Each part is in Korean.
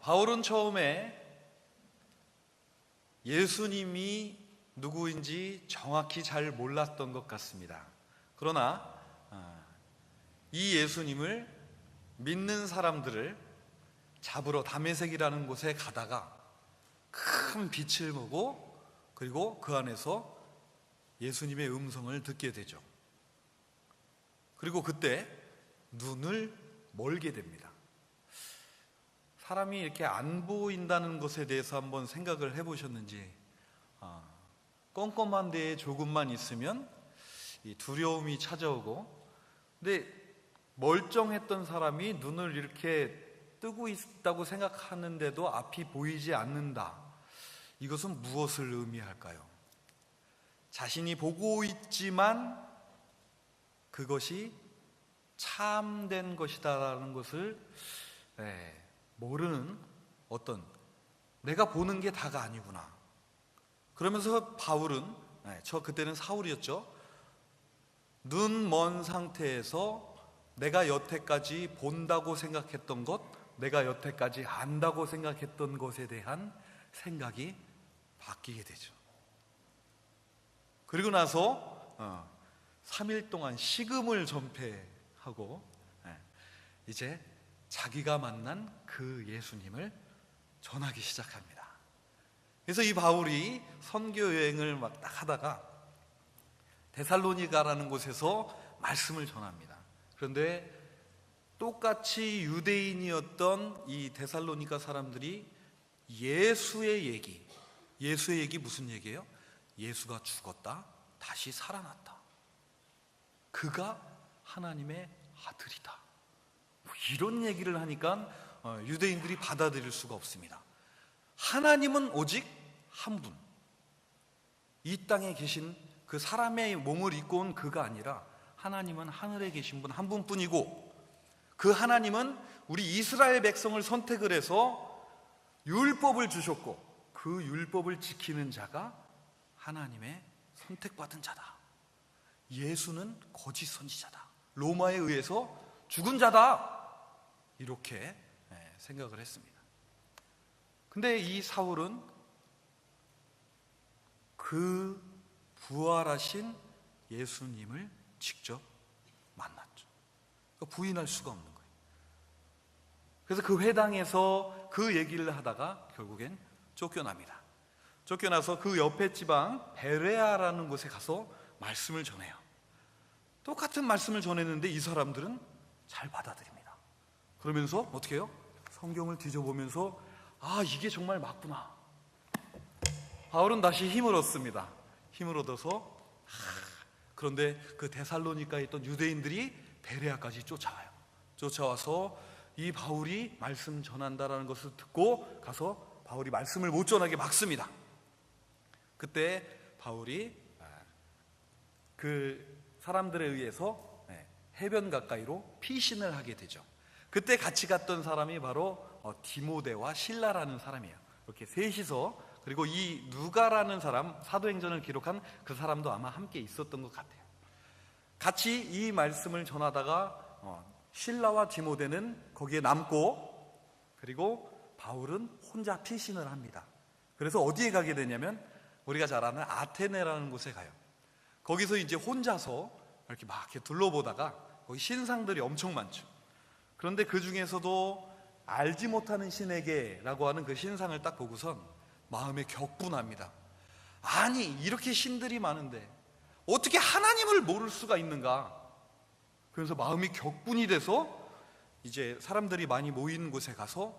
바울은 처음에 예수님이 누구인지 정확히 잘 몰랐던 것 같습니다. 그러나 이 예수님을 믿는 사람들을 잡으러 다메섹이라는 곳에 가다가 큰 빛을 보고 그리고 그 안에서 예수님의 음성을 듣게 되죠. 그리고 그때 눈을 멀게 됩니다. 사람이 이렇게 안 보인다는 것에 대해서 한번 생각을 해보셨는지, 껌껌한 데에 조금만 있으면 이 두려움이 찾아오고, 근데 멀쩡했던 사람이 눈을 이렇게 뜨고 있다고 생각하는데도 앞이 보이지 않는다. 이것은 무엇을 의미할까요? 자신이 보고 있지만 그것이 참된 것이다라는 것을 모르는 어떤, 내가 보는 게 다가 아니구나. 그러면서 바울은, 그때는 사울이었죠. 눈 먼 상태에서 내가 여태까지 본다고 생각했던 것, 내가 여태까지 안다고 생각했던 것에 대한 생각이 바뀌게 되죠. 그리고 나서 3일 동안 식음을 전폐하고 이제 자기가 만난 그 예수님을 전하기 시작합니다. 그래서 이 바울이 선교 여행을 막 딱 하다가 데살로니가라는 곳에서 말씀을 전합니다. 그런데 똑같이 유대인이었던 이 데살로니가 사람들이 예수의 얘기 무슨 얘기예요? 예수가 죽었다, 다시 살아났다. 그가 하나님의 아들이다. 이런 얘기를 하니까 유대인들이 받아들일 수가 없습니다. 하나님은 오직 한 분, 이 땅에 계신 그 사람의 몸을 입고 온 그가 아니라 하나님은 하늘에 계신 분 한 분뿐이고, 그 하나님은 우리 이스라엘 백성을 선택을 해서 율법을 주셨고, 그 율법을 지키는 자가 하나님의 선택받은 자다. 예수는 거짓 선지자다, 로마에 의해서 죽은 자다. 이렇게 생각을 했습니다. 근데 이 사울은 그 부활하신 예수님을 직접 만났죠. 부인할 수가 없는 거예요. 그래서 그 회당에서 그 얘기를 하다가 결국엔 쫓겨납니다. 쫓겨나서 그 옆에 지방 베레아라는 곳에 가서 말씀을 전해요. 똑같은 말씀을 전했는데 이 사람들은 잘 받아들입니다. 그러면서 어떻게 해요? 성경을 뒤져보면서 이게 정말 맞구나. 바울은 다시 힘을 얻습니다. 힘을 얻어서 그런데 그 데살로니카에 있던 유대인들이 베레아까지 쫓아와요. 쫓아와서 이 바울이 말씀 전한다라는 것을 듣고 가서 바울이 말씀을 못 전하게 막습니다. 그때 바울이 그 사람들에 의해서 해변 가까이로 피신을 하게 되죠. 그때 같이 갔던 사람이 바로 디모데와 실라라는 사람이에요. 이렇게 셋이서, 그리고 이 누가라는 사람, 사도행전을 기록한 그 사람도 아마 함께 있었던 것 같아요. 같이 이 말씀을 전하다가 실라와 디모데는 거기에 남고, 그리고 바울은 혼자 피신을 합니다. 그래서 어디에 가게 되냐면 우리가 잘 아는 아테네라는 곳에 가요. 거기서 이제 혼자서 이렇게 막 이렇게 둘러보다가 거기 신상들이 엄청 많죠. 그런데 그 중에서도 알지 못하는 신에게라고 하는 그 신상을 딱 보고선 마음에 격분합니다. 아니, 이렇게 신들이 많은데 어떻게 하나님을 모를 수가 있는가? 그래서 마음이 격분이 돼서 이제 사람들이 많이 모이는 곳에 가서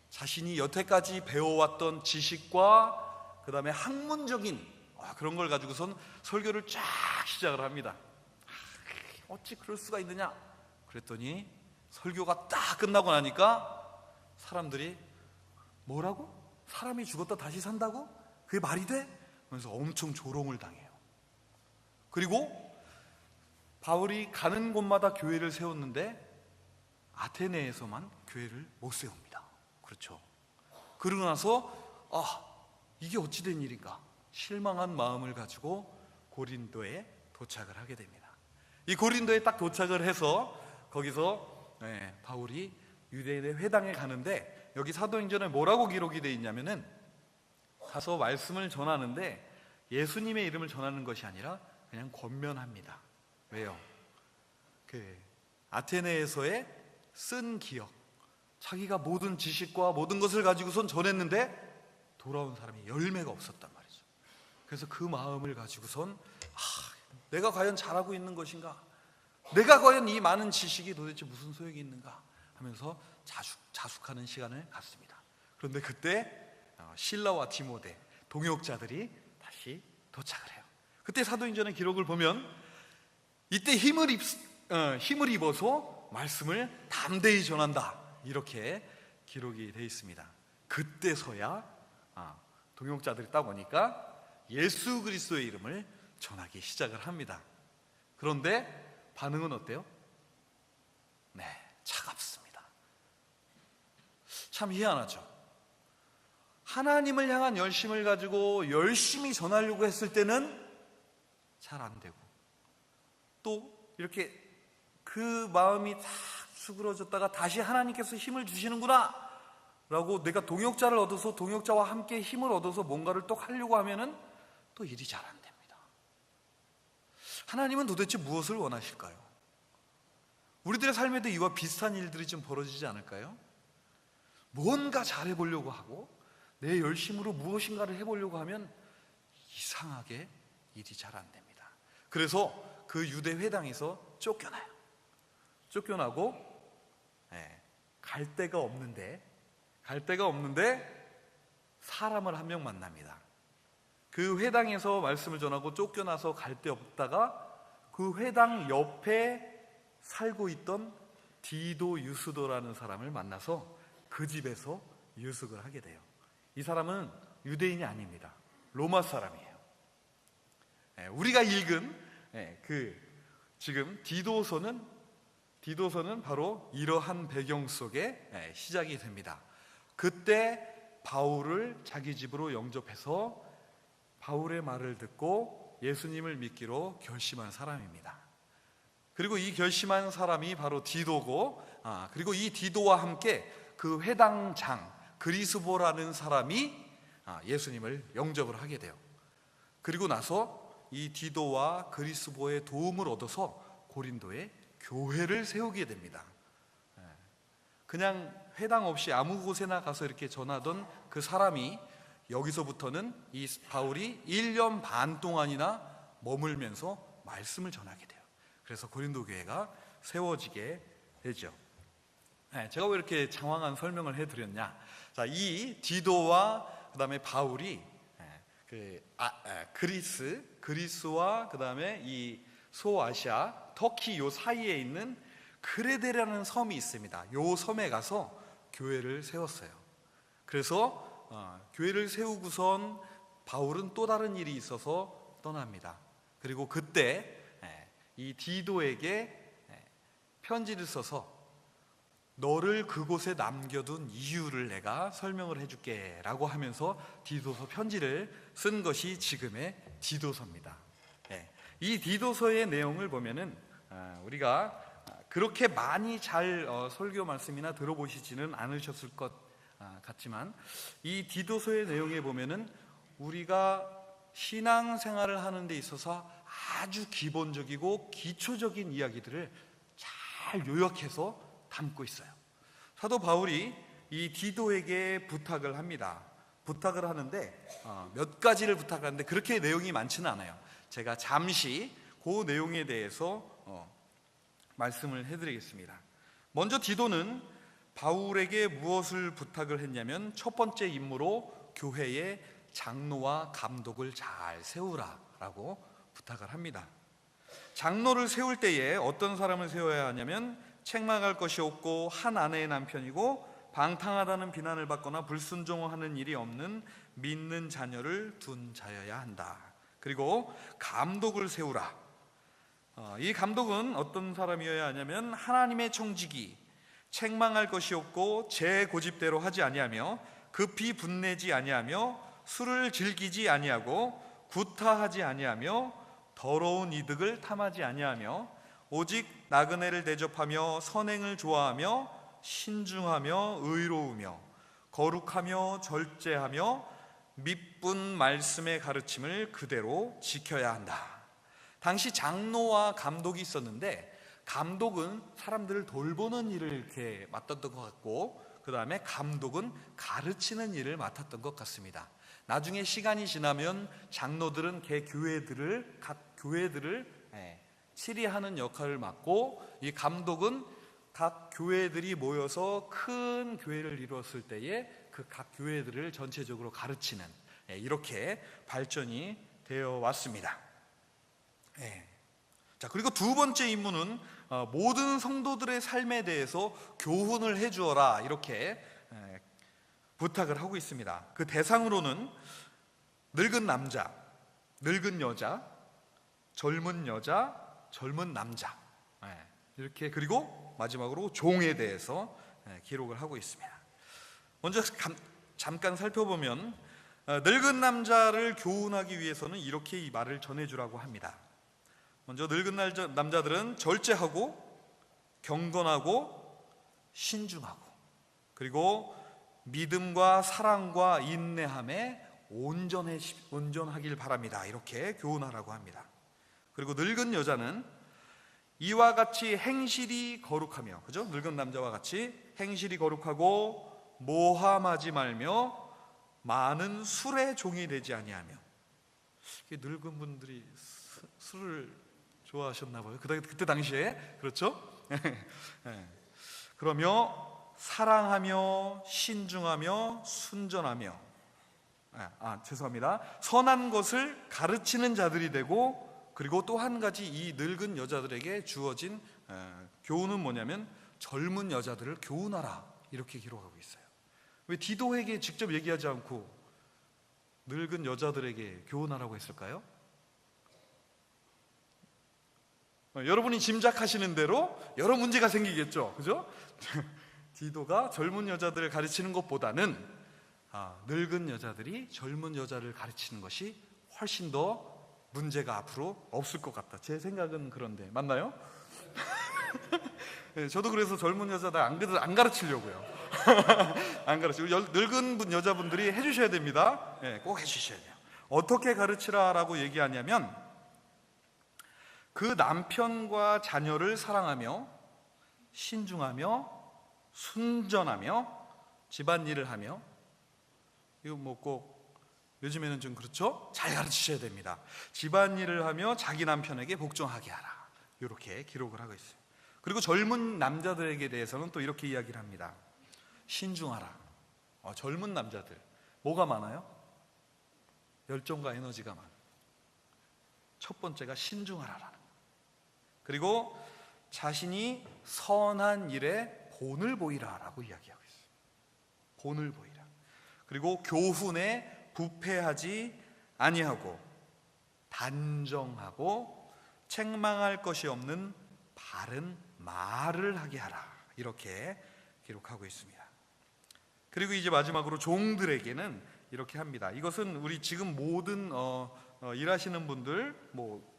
자신이 여태까지 배워왔던 지식과 그 다음에 학문적인 그런 걸 가지고선 설교를 쫙 시작을 합니다. 어찌 그럴 수가 있느냐? 그랬더니 설교가 딱 끝나고 나니까 사람들이 뭐라고? 사람이 죽었다 다시 산다고? 그게 말이 돼? 그래서 엄청 조롱을 당해요. 그리고 바울이 가는 곳마다 교회를 세웠는데 아테네에서만 교회를 못 세웁니다. 그렇죠. 그러고 나서 이게 어찌된 일인가? 실망한 마음을 가지고 고린도에 도착을 하게 됩니다. 이 고린도에 딱 도착을 해서 거기서 바울이 유대인의 회당에 가는데 여기 사도행전에 뭐라고 기록이 되어 있냐면은 가서 말씀을 전하는데 예수님의 이름을 전하는 것이 아니라 그냥 권면합니다. 왜요? 아테네에서의 쓴 기억, 자기가 모든 지식과 모든 것을 가지고선 전했는데 돌아온 사람이 열매가 없었단 말이죠. 그래서 그 마음을 가지고선 내가 과연 잘하고 있는 것인가? 내가 과연 이 많은 지식이 도대체 무슨 소용이 있는가? 하면서 자숙하는 시간을 갖습니다. 그런데 그때 실라와 디모데 동역자들이 다시 도착을 해요. 그때 사도행전의 기록을 보면 이때 힘을 입어서 말씀을 담대히 전한다, 이렇게 기록이 되어 있습니다. 그때서야 동역자들이 딱 오니까 예수 그리스도의 이름을 전하기 시작을 합니다. 그런데 반응은 어때요? 네, 차갑습니다. 참 희한하죠. 하나님을 향한 열심을 가지고 열심히 전하려고 했을 때는 잘 안 되고, 또 이렇게 그 마음이 탁 수그러졌다가 다시 하나님께서 힘을 주시는구나 라고 내가 동역자를 얻어서 동역자와 함께 힘을 얻어서 뭔가를 또 하려고 하면은 또 일이 잘 안 됩니다. 하나님은 도대체 무엇을 원하실까요? 우리들의 삶에도 이와 비슷한 일들이 좀 벌어지지 않을까요? 뭔가 잘해보려고 하고 내 열심으로 무엇인가를 해보려고 하면 이상하게 일이 잘 안 됩니다. 그래서 그 유대 회당에서 쫓겨나요. 쫓겨나고 갈 데가 없는데 사람을 한 명 만납니다. 그 회당에서 말씀을 전하고 쫓겨나서 갈 데 없다가 그 회당 옆에 살고 있던 디도 유스도라는 사람을 만나서 그 집에서 유숙을 하게 돼요. 이 사람은 유대인이 아닙니다. 로마 사람이에요. 우리가 읽은 지금 디도서는 바로 이러한 배경 속에 시작이 됩니다. 그때 바울을 자기 집으로 영접해서 바울의 말을 듣고 예수님을 믿기로 결심한 사람입니다. 그리고 이 결심한 사람이 바로 디도고, 그리고 이 디도와 함께 그 회당장 그리스보라는 사람이 예수님을 영접을 하게 돼요. 그리고 나서 이 디도와 그리스보의 도움을 얻어서 고린도에 교회를 세우게 됩니다. 그냥 회당 없이 아무 곳에나 가서 이렇게 전하던 그 사람이 여기서부터는 이 바울이 1년 반 동안이나 머물면서 말씀을 전하게 돼요. 그래서 고린도 교회가 세워지게 되죠. 제가 왜 이렇게 장황한 설명을 해드렸냐? 자, 이 디도와 그 다음에 바울이 그리스와 그 다음에 이 소아시아 터키 요 사이에 있는 크레데라는 섬이 있습니다. 요 섬에 가서 교회를 세웠어요. 그래서 교회를 세우고선 바울은 또 다른 일이 있어서 떠납니다. 그리고 그때 이 디도에게 편지를 써서 너를 그곳에 남겨둔 이유를 내가 설명을 해줄게 라고 하면서 디도서 편지를 쓴 것이 지금의 디도서입니다. 이 디도서의 내용을 보면은 우리가 그렇게 많이 잘 설교 말씀이나 들어보시지는 않으셨을 것 같지만 이 디도서의 내용에 보면은 우리가 신앙생활을 하는 데 있어서 아주 기본적이고 기초적인 이야기들을 잘 요약해서 담고 있어요. 사도 바울이 이 디도에게 부탁을 합니다. 부탁을 하는데 몇 가지를 부탁하는데 그렇게 내용이 많지는 않아요. 제가 잠시 그 내용에 대해서 말씀을 해드리겠습니다. 먼저 디도는 바울에게 무엇을 부탁을 했냐면 첫 번째 임무로 교회의 장로와 감독을 잘 세우라라고 부탁을 합니다. 장로를 세울 때에 어떤 사람을 세워야 하냐면 책망할 것이 없고 한 아내의 남편이고 방탕하다는 비난을 받거나 불순종하는 일이 없는 믿는 자녀를 둔 자여야 한다. 그리고 감독을 세우라. 이 감독은 어떤 사람이어야 하냐면 하나님의 청지기, 책망할 것이 없고 제 고집대로 하지 아니하며 급히 분내지 아니하며 술을 즐기지 아니하고 구타하지 아니하며 더러운 이득을 탐하지 아니하며 오직 나그네를 대접하며 선행을 좋아하며 신중하며 의로우며 거룩하며 절제하며 믿분 말씀의 가르침을 그대로 지켜야 한다. 당시 장로와 감독이 있었는데, 감독은 사람들을 돌보는 일을 이렇게 맡았던 것 같고, 그 다음에 감독은 가르치는 일을 맡았던 것 같습니다. 나중에 시간이 지나면 장로들은 각 교회들을 치리하는 역할을 맡고, 이 감독은 각 교회들이 모여서 큰 교회를 이루었을 때에 그 각 교회들을 전체적으로 가르치는, 이렇게 발전이 되어 왔습니다. 자, 그리고 두 번째 임무는 모든 성도들의 삶에 대해서 교훈을 해주어라, 이렇게 부탁을 하고 있습니다. 그 대상으로는 늙은 남자, 늙은 여자, 젊은 여자, 젊은 남자, 이렇게, 그리고 마지막으로 종에 대해서 기록을 하고 있습니다. 먼저 잠깐 살펴보면, 늙은 남자를 교훈하기 위해서는 이렇게 이 말을 전해주라고 합니다. 먼저 늙은 남자들은 절제하고 경건하고 신중하고, 그리고 믿음과 사랑과 인내함에 온전하길 바랍니다, 이렇게 교훈하라고 합니다. 그리고 늙은 여자는 이와 같이 행실이 거룩하며, 그죠? 늙은 남자와 같이 행실이 거룩하고 모함하지 말며 많은 술의 종이 되지 아니하며. 늙은 분들이 술을 좋아하셨나 봐요, 그때 당시에. 그렇죠? 그러며 사랑하며 신중하며 순전하며, 선한 것을 가르치는 자들이 되고, 그리고 또 한 가지 이 늙은 여자들에게 주어진 교훈은 뭐냐면 젊은 여자들을 교훈하라, 이렇게 기록하고 있어요. 왜 디도에게 직접 얘기하지 않고 늙은 여자들에게 교훈하라고 했을까요? 여러분이 짐작하시는 대로 여러 문제가 생기겠죠, 그죠? 디도가 젊은 여자들을 가르치는 것보다는 늙은 여자들이 젊은 여자를 가르치는 것이 훨씬 더 문제가 앞으로 없을 것 같다, 제 생각은 그런데 맞나요? 저도 그래서 젊은 여자들 안 가르치려고요. 안 가르치고 늙은 여자분들이 해주셔야 됩니다. 꼭 해주셔야 돼요. 어떻게 가르치라라고 얘기하냐면, 그 남편과 자녀를 사랑하며 신중하며 순전하며 집안일을 하며, 이거 뭐 꼭 요즘에는 좀 그렇죠? 잘 가르치셔야 됩니다. 집안일을 하며 자기 남편에게 복종하게 하라, 이렇게 기록을 하고 있어요. 그리고 젊은 남자들에게 대해서는 또 이렇게 이야기를 합니다. 신중하라. 젊은 남자들 뭐가 많아요? 열정과 에너지가 많아요. 첫 번째가 신중하라라는 거예요. 그리고 자신이 선한 일에 본을 보이라라고 이야기하고 있어요. 본을 보이라. 그리고 교훈에 부패하지 아니하고 단정하고 책망할 것이 없는 바른 말을 하게 하라, 이렇게 기록하고 있습니다. 그리고 이제 마지막으로 종들에게는 이렇게 합니다. 이것은 우리 지금 모든 일하시는 분들,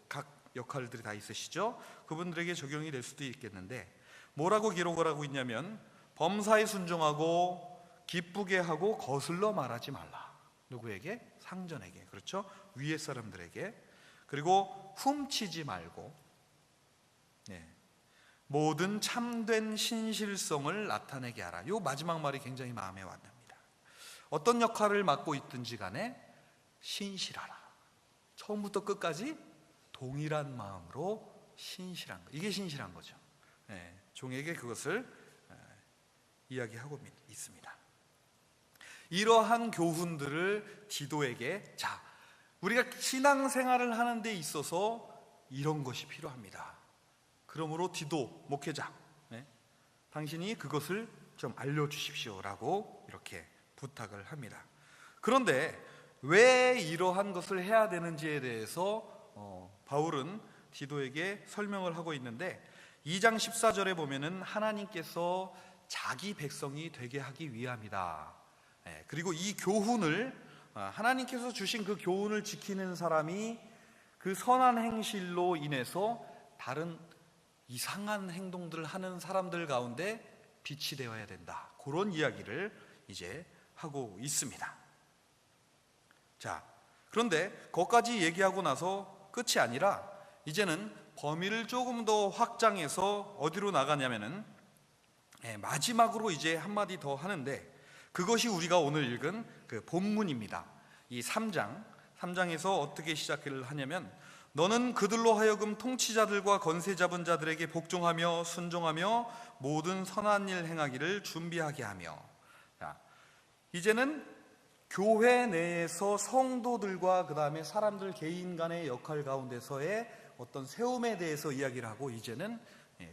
각 역할들이 다 있으시죠? 그분들에게 적용이 될 수도 있겠는데, 뭐라고 기록을 하고 있냐면, 범사에 순종하고 기쁘게 하고 거슬러 말하지 말라. 누구에게? 상전에게, 그렇죠? 위에 사람들에게. 그리고 훔치지 말고, 모든 참된 신실성을 나타내게 하라. 이 마지막 말이 굉장히 마음에 와닿습니다. 어떤 역할을 맡고 있든지 간에 신실하라. 처음부터 끝까지 동일한 마음으로 신실한 거, 이게 신실한 거죠. 종에게 그것을 이야기하고 있습니다. 이러한 교훈들을 디도에게, 자, 우리가 신앙생활을 하는 데 있어서 이런 것이 필요합니다. 그러므로 디도 목회자, 당신이 그것을 좀 알려주십시오라고 이렇게 부탁을 합니다. 그런데 왜 이러한 것을 해야 되는지에 대해서 바울은 디도에게 설명을 하고 있는데, 2장 14절에 보면은 하나님께서 자기 백성이 되게 하기 위함이다. 그리고 이 교훈을, 하나님께서 주신 그 교훈을 지키는 사람이 그 선한 행실로 인해서 다른 이상한 행동들을 하는 사람들 가운데 빛이 되어야 된다. 그런 이야기를 이제 하고 있습니다. 자, 그런데 거기까지 얘기하고 나서 끝이 아니라 이제는 범위를 조금 더 확장해서 어디로 나가냐면은 마지막으로 이제 한마디 더 하는데, 그것이 우리가 오늘 읽은 그 본문입니다. 이 3장에서 어떻게 시작을 하냐면, 너는 그들로 하여금 통치자들과 권세 잡은 자들에게 복종하며 순종하며 모든 선한 일 행하기를 준비하게 하며. 자, 이제는 교회 내에서 성도들과 그 다음에 사람들 개인 간의 역할 가운데서의 어떤 세움에 대해서 이야기를 하고, 이제는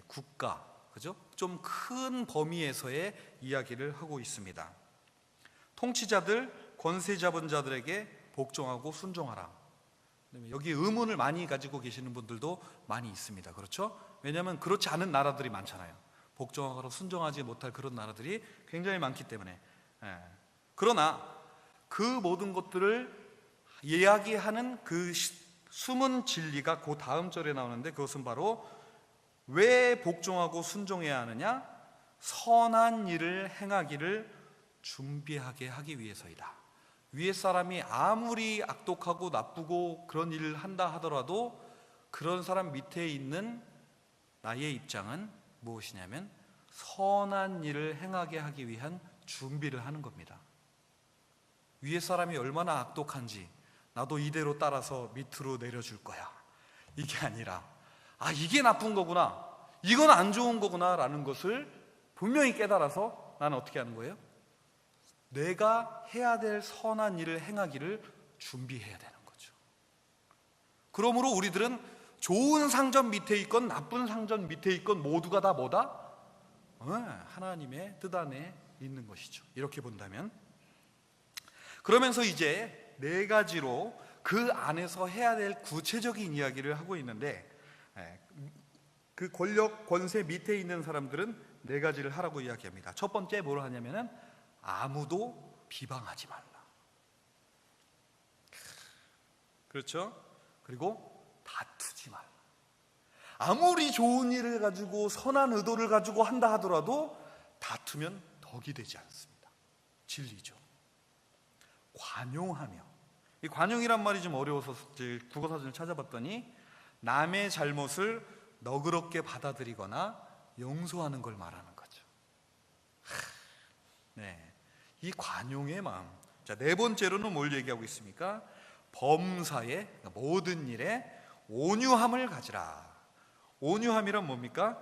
국가, 그죠? 좀 큰 범위에서의 이야기를 하고 있습니다. 통치자들, 권세 잡은 자들에게 복종하고 순종하라. 여기 의문을 많이 가지고 계시는 분들도 많이 있습니다. 그렇죠? 왜냐하면 그렇지 않은 나라들이 많잖아요. 복종하고 순종하지 못할 그런 나라들이 굉장히 많기 때문에. 그러나 그 모든 것들을 이야기하는 그 숨은 진리가 그 다음 절에 나오는데, 그것은 바로 왜 복종하고 순종해야 하느냐? 선한 일을 행하기를 준비하게 하기 위해서이다. 위에 사람이 아무리 악독하고 나쁘고 그런 일을 한다 하더라도 그런 사람 밑에 있는 나의 입장은 무엇이냐면 선한 일을 행하게 하기 위한 준비를 하는 겁니다. 위에 사람이 얼마나 악독한지 나도 이대로 따라서 밑으로 내려줄 거야, 이게 아니라 이게 나쁜 거구나, 이건 안 좋은 거구나 라는 것을 분명히 깨달아서 나는 어떻게 하는 거예요? 내가 해야 될 선한 일을 행하기를 준비해야 되는 거죠. 그러므로 우리들은 좋은 상전 밑에 있건 나쁜 상전 밑에 있건 모두가 다 뭐다? 하나님의 뜻 안에 있는 것이죠. 이렇게 본다면, 그러면서 이제 네 가지로 그 안에서 해야 될 구체적인 이야기를 하고 있는데, 그 권력, 권세 밑에 있는 사람들은 네 가지를 하라고 이야기합니다. 첫 번째 뭘 하냐면은 아무도 비방하지 말라. 그렇죠? 그리고 다투지 말라. 아무리 좋은 일을 가지고 선한 의도를 가지고 한다 하더라도 다투면 덕이 되지 않습니다. 진리죠. 관용하며, 이 관용이란 말이 좀 어려워서 국어사전을 찾아봤더니 남의 잘못을 너그럽게 받아들이거나 용서하는 걸 말하는 거죠. 이 관용의 마음. 자, 네 번째로는 뭘 얘기하고 있습니까? 범사에, 모든 일에 온유함을 가지라. 온유함이란 뭡니까?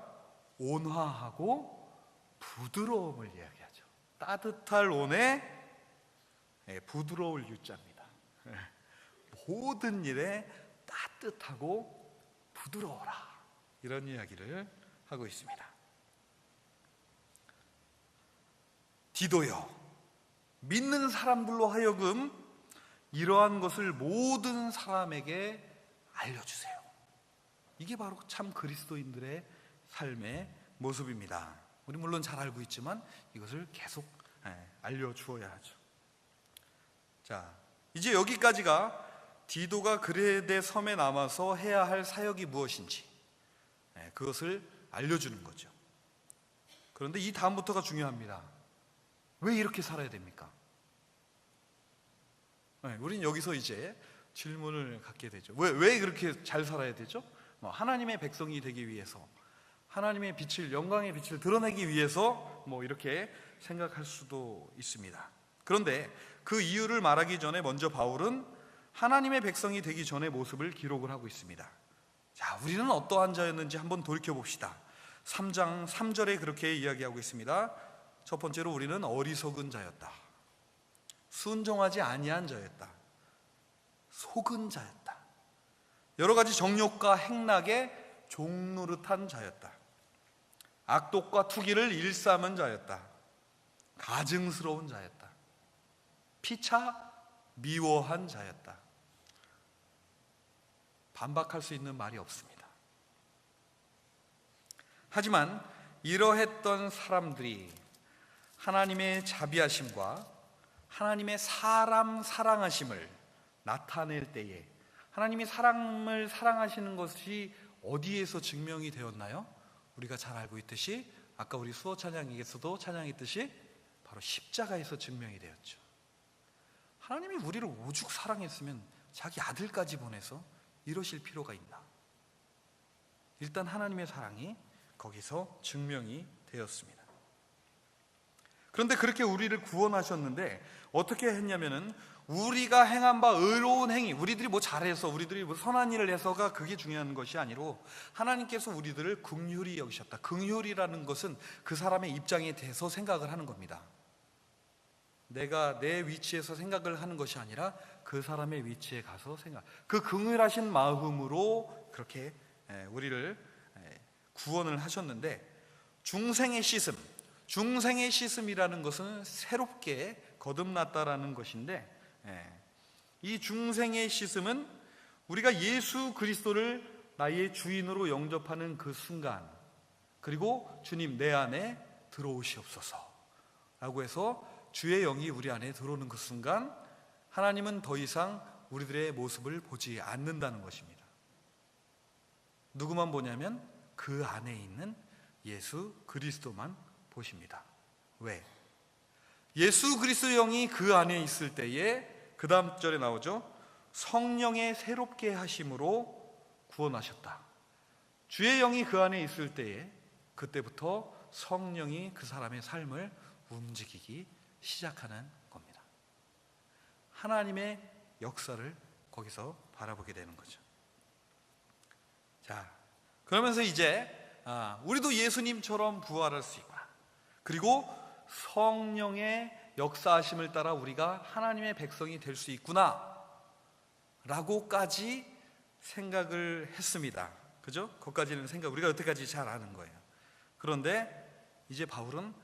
온화하고 부드러움을 이야기하죠. 따뜻할 온에 부드러울 유자입니다. 모든 일에 따뜻하고 부드러워라, 이런 이야기를 하고 있습니다. 디도여, 믿는 사람들로 하여금 이러한 것을 모든 사람에게 알려주세요. 이게 바로 참 그리스도인들의 삶의 모습입니다. 우리 물론 잘 알고 있지만 이것을 계속 알려주어야 하죠. 자, 이제 여기까지가 디도가 그레데 섬에 남아서 해야 할 사역이 무엇인지 그것을 알려주는 거죠. 그런데 이 다음부터가 중요합니다. 왜 이렇게 살아야 됩니까? 우린 여기서 이제 질문을 갖게 되죠. 왜 그렇게 잘 살아야 되죠? 하나님의 백성이 되기 위해서, 하나님의 빛을, 영광의 빛을 드러내기 위해서 이렇게 생각할 수도 있습니다. 그런데 그 이유를 말하기 전에 먼저 바울은 하나님의 백성이 되기 전의 모습을 기록을 하고 있습니다. 자, 우리는 어떠한 자였는지 한번 돌이켜봅시다. 3장 3절에 그렇게 이야기하고 있습니다. 첫 번째로 우리는 어리석은 자였다, 순종하지 아니한 자였다, 속은 자였다, 여러 가지 정욕과 행락에 종노릇한 자였다, 악독과 투기를 일삼은 자였다, 가증스러운 자였다, 피차 미워한 자였다. 반박할 수 있는 말이 없습니다. 하지만 이러했던 사람들이 하나님의 자비하심과 하나님의 사람 사랑하심을 나타낼 때에, 하나님이 사람을 사랑하시는 것이 어디에서 증명이 되었나요? 우리가 잘 알고 있듯이 아까 우리 수호 찬양에서도 찬양했듯이 바로 십자가에서 증명이 되었죠. 하나님이 우리를 오죽 사랑했으면 자기 아들까지 보내서 이러실 필요가 있나? 일단 하나님의 사랑이 거기서 증명이 되었습니다. 그런데 그렇게 우리를 구원하셨는데 어떻게 했냐면은 우리가 행한 바 의로운 행위, 우리들이 뭐 잘해서, 우리들이 뭐 선한 일을 해서가 그게 중요한 것이 아니로 하나님께서 우리들을 긍휼히 여기셨다. 긍휼이라는 것은 그 사람의 입장에 대해서 생각을 하는 겁니다. 내가 내 위치에서 생각을 하는 것이 아니라 그 사람의 위치에 가서 생각, 그 긍휼하신 마음으로 그렇게 우리를 구원을 하셨는데, 중생의 씻음이라는 것은 새롭게 거듭났다라는 것인데, 이 중생의 씻음은 우리가 예수 그리스도를 나의 주인으로 영접하는 그 순간, 그리고 주님 내 안에 들어오시옵소서 라고 해서 주의 영이 우리 안에 들어오는 그 순간 하나님은 더 이상 우리들의 모습을 보지 않는다는 것입니다. 누구만 보냐면 그 안에 있는 예수 그리스도만 보십니다. 왜? 예수 그리스도 영이 그 안에 있을 때에 그 다음 절에 나오죠. 성령의 새롭게 하심으로 구원하셨다. 주의 영이 그 안에 있을 때에 그때부터 성령이 그 사람의 삶을 움직이기 시작하는 겁니다. 하나님의 역사를 거기서 바라보게 되는 거죠. 자, 그러면서 이제 우리도 예수님처럼 부활할 수 있구나. 그리고 성령의 역사하심을 따라 우리가 하나님의 백성이 될 수 있구나 라고까지 생각을 했습니다. 그죠? 거기까지는 우리가 여태까지 잘 아는 거예요. 그런데 이제 바울은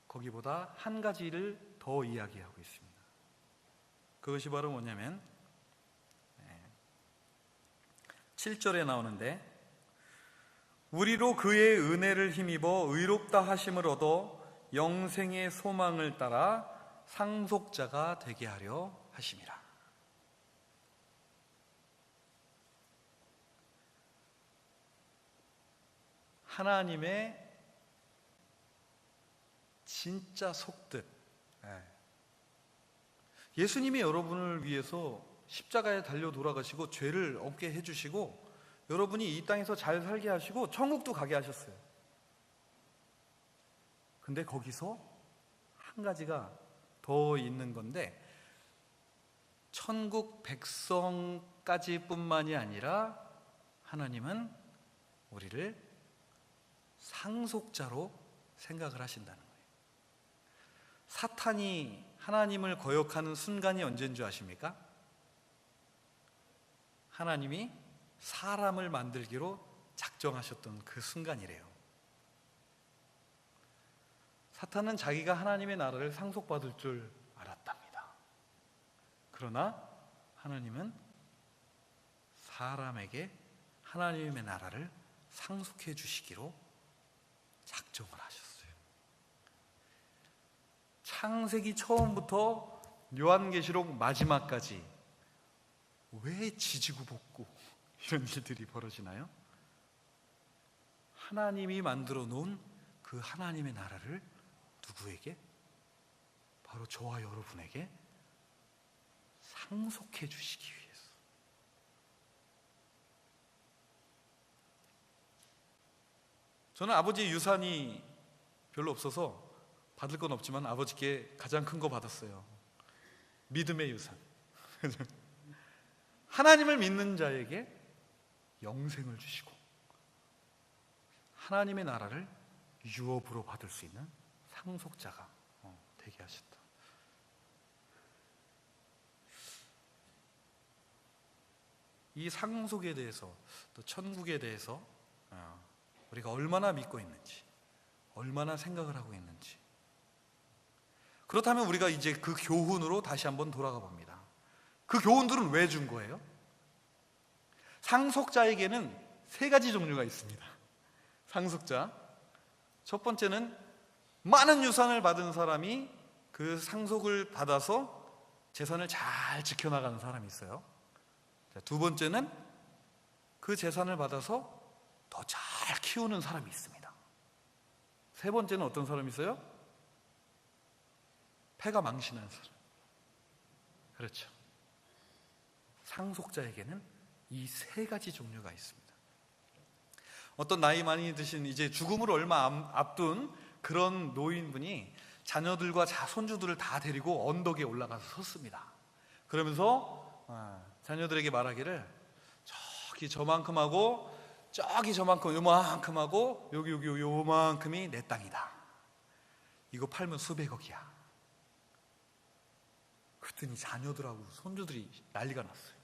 거기보다 한 가지를 더 이야기하고 있습니다. 그것이 바로 뭐냐면 7절에 나오는데, 우리로 그의 은혜를 힘입어 의롭다 하심을 얻어 영생의 소망을 따라 상속자가 되게 하려 하심이라. 하나님의 진짜 속뜻. 예수님이 여러분을 위해서 십자가에 달려 돌아가시고 죄를 없게 해주시고 여러분이 이 땅에서 잘 살게 하시고 천국도 가게 하셨어요. 근데 거기서 한 가지가 더 있는 건데, 천국 백성까지 뿐만이 아니라 하나님은 우리를 상속자로 생각을 하신다는 거예요. 사탄이 하나님을 거역하는 순간이 언제인 줄 아십니까? 하나님이 사람을 만들기로 작정하셨던 그 순간이래요. 사탄은 자기가 하나님의 나라를 상속받을 줄 알았답니다. 그러나 하나님은 사람에게 하나님의 나라를 상속해 주시기로 작정을 하셨어요. 창세기 처음부터 요한계시록 마지막까지 왜 지지고 볶고 이런 일들이 벌어지나요? 하나님이 만들어 놓은 그 하나님의 나라를 누구에게? 바로 저와 여러분에게 상속해 주시기 위해서. 저는 아버지의 유산이 별로 없어서 받을 건 없지만 아버지께 가장 큰 거 받았어요. 믿음의 유산. 하나님을 믿는 자에게 영생을 주시고 하나님의 나라를 유업으로 받을 수 있는 상속자가 되게 하셨다. 이 상속에 대해서, 또 천국에 대해서 우리가 얼마나 믿고 있는지, 얼마나 생각을 하고 있는지. 그렇다면 우리가 이제 그 교훈으로 다시 한번 돌아가 봅니다. 그 교훈들은 왜 준 거예요? 상속자에게는 세 가지 종류가 있습니다. 상속자, 첫 번째는 많은 유산을 받은 사람이 그 상속을 받아서 재산을 잘 지켜나가는 사람이 있어요. 두 번째는 그 재산을 받아서 더 잘 키우는 사람이 있습니다. 세 번째는 어떤 사람이 있어요? 패가 망신한 사람. 그렇죠. 상속자에게는 이 세 가지 종류가 있습니다. 어떤 나이 많이 드신 이제 죽음을 얼마 앞둔 그런 노인분이 자녀들과 손주들을 다 데리고 언덕에 올라가서 섰습니다. 그러면서 자녀들에게 말하기를 저기 저만큼 하고 저기 저만큼 요만큼 하고 여기 요만큼이 내 땅이다. 이거 팔면 수백억이야. 그랬더니 자녀들하고 손주들이 난리가 났어요.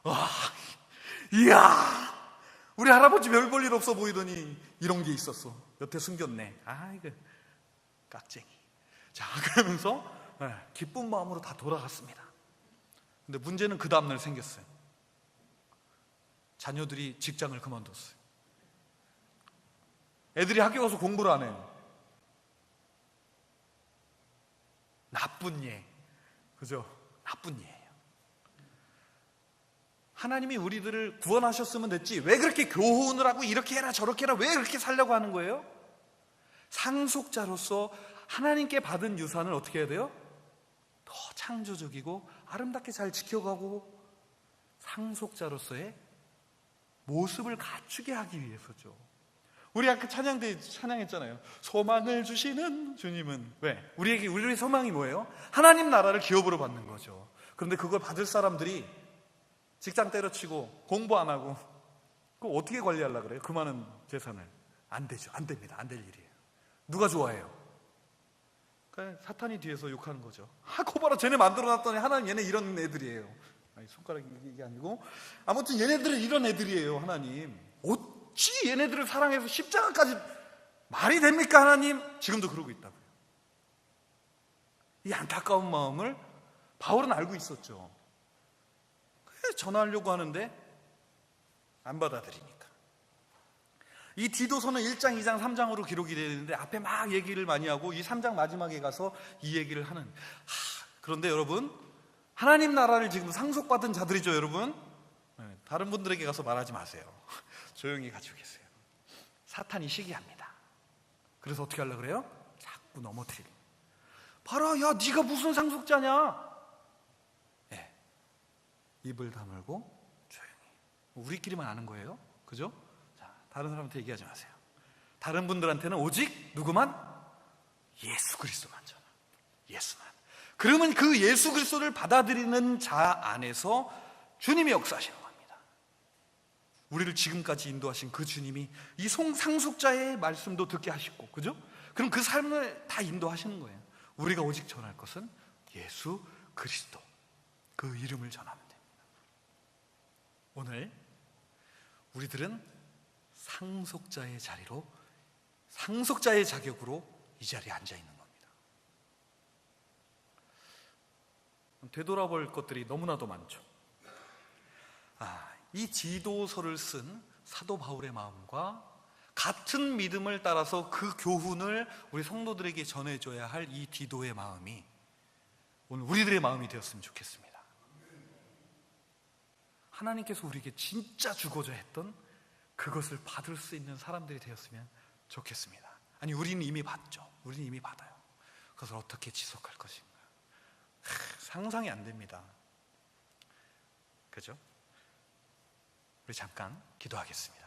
와, 이야, 우리 할아버지 별 볼 일 없어 보이더니 이런 게 있었어. 여태 숨겼네. 이거 깍쟁이. 자, 그러면서 기쁜 마음으로 다 돌아갔습니다. 근데 문제는 그 다음날 생겼어요. 자녀들이 직장을 그만뒀어요. 애들이 학교 가서 공부를 안 해요. 나쁜 예. 그죠? 나쁜 예예요. 하나님이 우리들을 구원하셨으면 됐지 왜 그렇게 교훈을 하고 이렇게 해라 저렇게 해라 왜 그렇게 살려고 하는 거예요? 상속자로서 하나님께 받은 유산을 어떻게 해야 돼요? 더 창조적이고 아름답게 잘 지켜가고 상속자로서의 모습을 갖추게 하기 위해서죠. 우리 아까 찬양 때 찬양했잖아요. 소망을 주시는 주님은 왜? 우리의 소망이 뭐예요? 하나님 나라를 기업으로 받는 거죠. 그런데 그걸 받을 사람들이 직장 때려치고 공부 안 하고 그거 어떻게 관리하려고 그래요? 그 많은 재산을. 안 되죠. 안 됩니다. 안 될 일이에요. 누가 좋아해요? 그러니까 사탄이 뒤에서 욕하는 거죠. 그거 봐라 쟤네 만들어놨더니 하나님 얘네 이런 애들이에요. 아니, 손가락이 이게 아니고 아무튼 얘네들은 이런 애들이에요. 하나님 어찌 얘네들을 사랑해서 십자가까지 말이 됩니까 하나님? 지금도 그러고 있다고요. 이 안타까운 마음을 바울은 알고 있었죠. 전하려고 하는데 안 받아들이니까. 이 디도서는 1장, 2장, 3장으로 기록이 되어 있는데 앞에 막 얘기를 많이 하고 이 3장 마지막에 가서 이 얘기를 하는. 그런데 여러분 하나님 나라를 지금 상속받은 자들이죠 여러분. 다른 분들에게 가서 말하지 마세요. 조용히 가지고 계세요. 사탄이 시기합니다. 그래서 어떻게 하려고 그래요? 자꾸 넘어뜨리고. 봐라 야 네가 무슨 상속자냐. 입을 다물고 조용히. 우리끼리만 아는 거예요. 그죠? 자, 다른 사람한테 얘기하지 마세요. 다른 분들한테는 오직 누구만? 예수 그리스도만 전하. 예수만. 그러면 그 예수 그리스도를 받아들이는 자 안에서 주님이 역사하시는 겁니다. 우리를 지금까지 인도하신 그 주님이 이 상속자의 말씀도 듣게 하시고, 그죠? 그럼 그 삶을 다 인도하시는 거예요. 우리가 오직 전할 것은 예수 그리스도, 그 이름을 전하면 됩니다. 오늘 우리들은 상속자의 자리로, 상속자의 자격으로 이 자리에 앉아 있는 겁니다. 되돌아볼 것들이 너무나도 많죠. 이 디도서를 쓴 사도 바울의 마음과 같은 믿음을 따라서 그 교훈을 우리 성도들에게 전해줘야 할 이 디도의 마음이 오늘 우리들의 마음이 되었으면 좋겠습니다. 하나님께서 우리에게 진짜 주고자 했던 그것을 받을 수 있는 사람들이 되었으면 좋겠습니다. 아니 우리는 이미 받죠. 우리는 이미 받아요. 그것을 어떻게 지속할 것인가 상상이 안 됩니다. 그죠? 우리 잠깐 기도하겠습니다.